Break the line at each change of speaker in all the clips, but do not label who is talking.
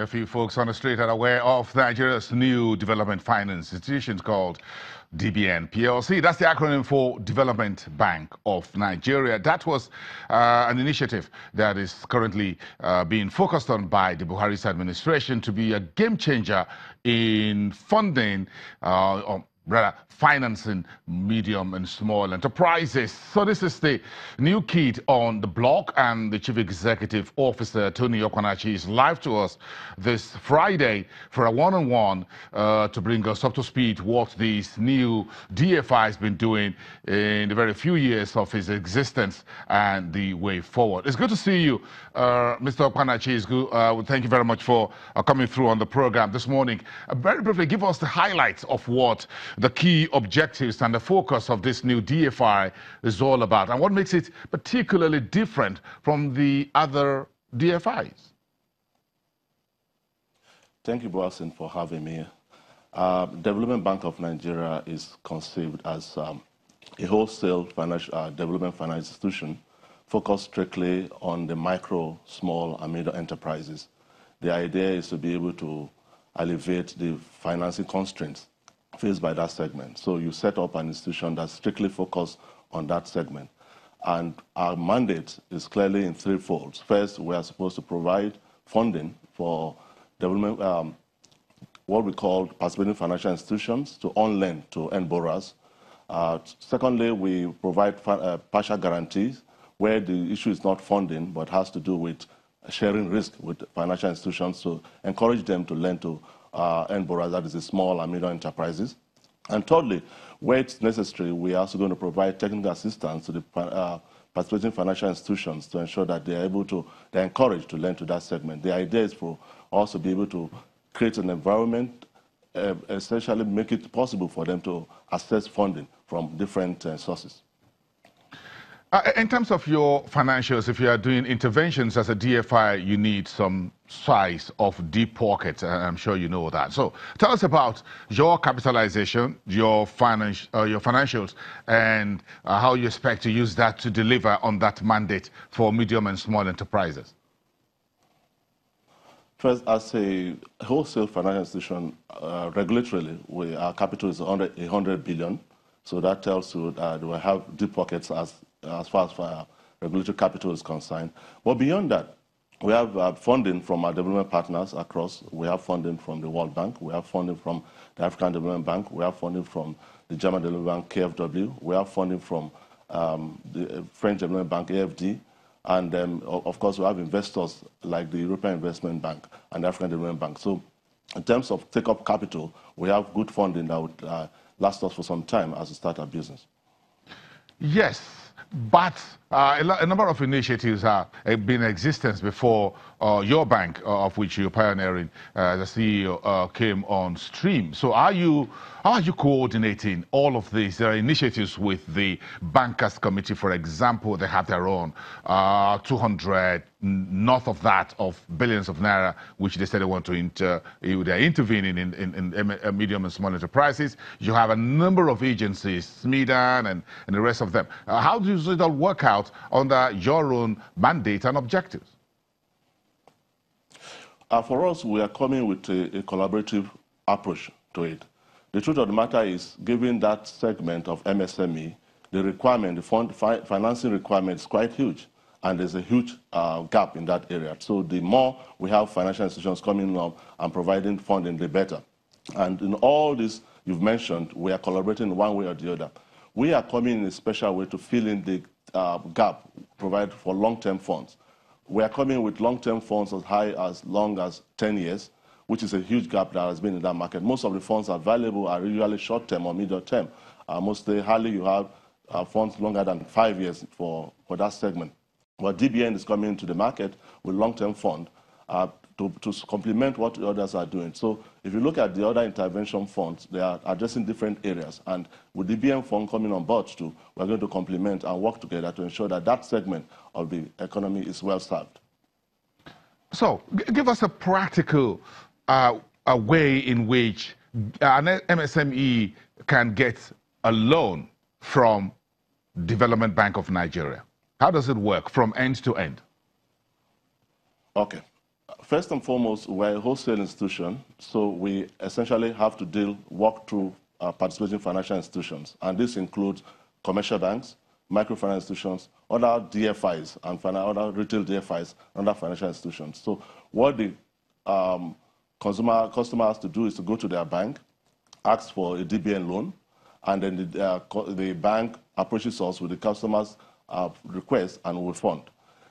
a few folks on the street are aware of Nigeria's new development finance institution called DBN PLC. That's the acronym for Development Bank of Nigeria. That was an initiative that is currently being focused on by the Buhari's administration to be a game changer in funding rather financing medium and small enterprises. So this is the new kid on the block, and the Chief Executive Officer, Tony OKPANACHI, is live to us this Friday for a one-on-one to bring us up to speed what this new DFI has been doing in the very few years of its existence and the way forward. It's good to see you, Mr. OKPANACHI. It's good. Thank you very much for coming through on the program this morning. Very briefly, give us the highlights of what the key objectives and the focus of this new DFI is all about, and what makes it particularly different from the other DFIs.
Thank you, Boasin, for having me here. Development Bank of Nigeria is conceived as a wholesale financial, development finance institution focused strictly on the micro, small, and medium enterprises. The idea is to be able to alleviate the financing constraints faced by that segment. So you set up an institution that's strictly focused on that segment. And our mandate is clearly in three folds. First, we are supposed to provide funding for development, what we call participating financial institutions to on-lend to end borrowers. Secondly, we provide partial guarantees where the issue is not funding, but has to do with sharing risk with financial institutions to encourage them to lend to end borrowers, that is the small and medium enterprises. And thirdly, where it's necessary, we are also going to provide technical assistance to the participating financial institutions to ensure that they're encouraged to lend to that segment. The idea is for us to be able to create an environment, essentially make it possible for them to access funding from different sources.
In terms of your financials, if you are doing interventions as a DFI, you need some size of deep pocket. I'm sure you know that. So tell us about your capitalization, your financials, and how you expect to use that to deliver on that mandate for medium and small enterprises.
First, as a wholesale financial institution, regulatorily, our capital is 100 billion. So that tells you that we have deep pockets as far as regulatory capital is concerned. But beyond that, we have funding from our development partners across. We have funding from the World Bank. We have funding from the African Development Bank. We have funding from the German Development Bank, KfW. We have funding from the French Development Bank, AFD. And of course, we have investors like the European Investment Bank and the African Development Bank. So in terms of take-up capital, we have good funding that would last us for some time as we start our business.
Yes, but a number of initiatives have been in existence before your bank, of which you're pioneering, the CEO came on stream. So how are you coordinating all of these? There are initiatives with the Bankers Committee, for example. They have their own 200, north of that, of billions of naira, which they said they want to they're intervening in medium and small enterprises. You have a number of agencies, SMIDAN and the rest of them. How does it all work out under your own mandate and objectives?
For us, we are coming with a collaborative approach to it. The truth of the matter is, given that segment of MSME, the requirement, the financing requirement is quite huge, and there's a huge gap in that area. So the more we have financial institutions coming up and providing funding, the better. And in all this you've mentioned, we are collaborating one way or the other. We are coming in a special way to fill in the gap provided for long-term funds. We are coming with long-term funds as long as 10 years, which is a huge gap that has been in that market. Most of the funds available are usually short-term or medium-term. Mostly, hardly you have funds longer than 5 years for that segment. But DBN is coming into the market with long-term fund to complement what the others are doing. So if you look at the other intervention funds, they are addressing different areas. And with DBN fund coming on board too, we're going to complement and work together to ensure that that segment of the economy is well served.
So give us a practical a way in which an MSME can get a loan from Development Bank of Nigeria. How does it work from end to end?
Okay. First and foremost, we're a wholesale institution, so we essentially have to walk through participating financial institutions, and this includes commercial banks, microfinance institutions, other DFIs, and other retail DFIs, and other financial institutions. So what the customer has to do is to go to their bank, ask for a DBN loan, and then the bank approaches us with the customer's request and will fund.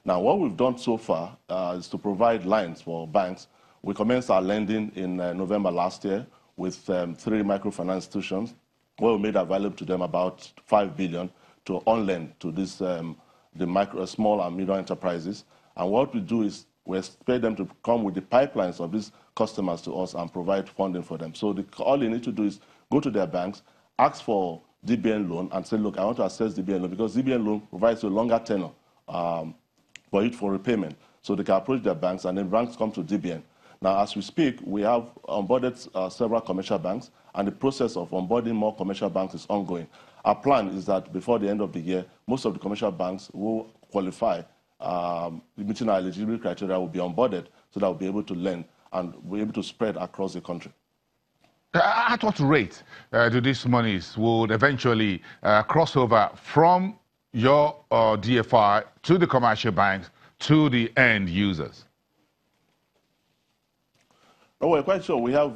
Now, what we've done so far is to provide lines for banks. We commenced our lending in November last year with 3 microfinance institutions, where we made available to them about 5 billion to on-lend to this, small and medium enterprises. And what we do is we expect them to come with the pipelines of these customers to us and provide funding for them. So all they need to do is go to their banks, ask for DBN loan, and say, look, I want to access DBN loan, because DBN loan provides a longer tenor for repayment. So they can approach their banks, and then banks come to DBN. Now, as we speak, we have onboarded several commercial banks, and the process of onboarding more commercial banks is ongoing. Our plan is that before the end of the year, most of the commercial banks will qualify, meeting our eligibility criteria, will be onboarded, so that we'll be able to lend and be able to spread across the country.
At what rate do these monies would eventually cross over from your DFI to the commercial banks to the end users?
No, we're quite sure. We have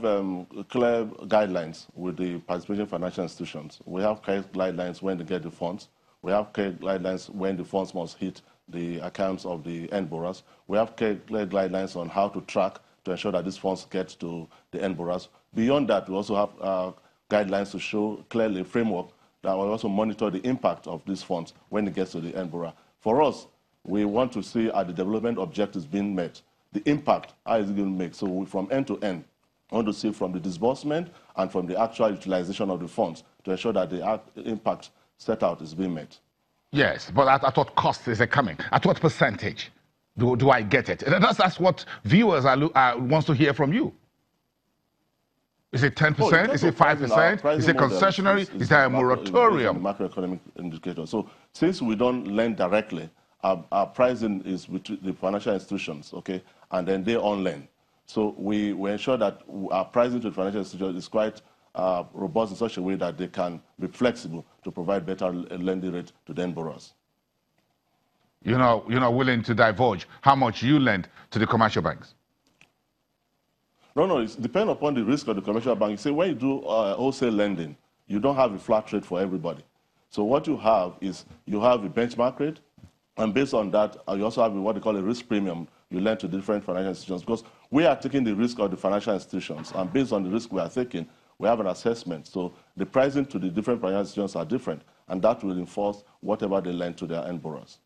clear guidelines with the participating financial institutions. We have clear guidelines when they get the funds. We have clear guidelines when the funds must hit the accounts of the end borrowers. We have clear guidelines on how to track to ensure that these funds get to the end borrowers. Beyond that, we also have guidelines to show clearly a framework that will also monitor the impact of these funds when it gets to the end borrower. For us, we want to see are the development objectives being met, the impact, how is it going to make? So from end to end, I want to see from the disbursement and from the actual utilization of the funds to ensure that the impact set out is being met.
Yes, but at what cost is it coming? At what percentage do I get it? That's what viewers wants to hear from you. Is it 10%? Is it 5%? Is it concessionary? Is there a moratorium?
Macroeconomic indicator. So since we don't lend directly, our pricing is with the financial institutions, okay, and then they on-lend. So we ensure that our pricing to the financial institutions is quite robust in such a way that they can be flexible to provide better lending rate to the end borrowers.
You're not willing to divulge how much you lend to the commercial banks?
No, it depends upon the risk of the commercial bank. You see, when you do wholesale lending, you don't have a flat rate for everybody. So what you have is you have a benchmark rate, and based on that, you also have what they call a risk premium. You lend to different financial institutions because we are taking the risk of the financial institutions, and based on the risk we are taking, we have an assessment. So the pricing to the different financial institutions are different, and that will enforce whatever they lend to their end borrowers.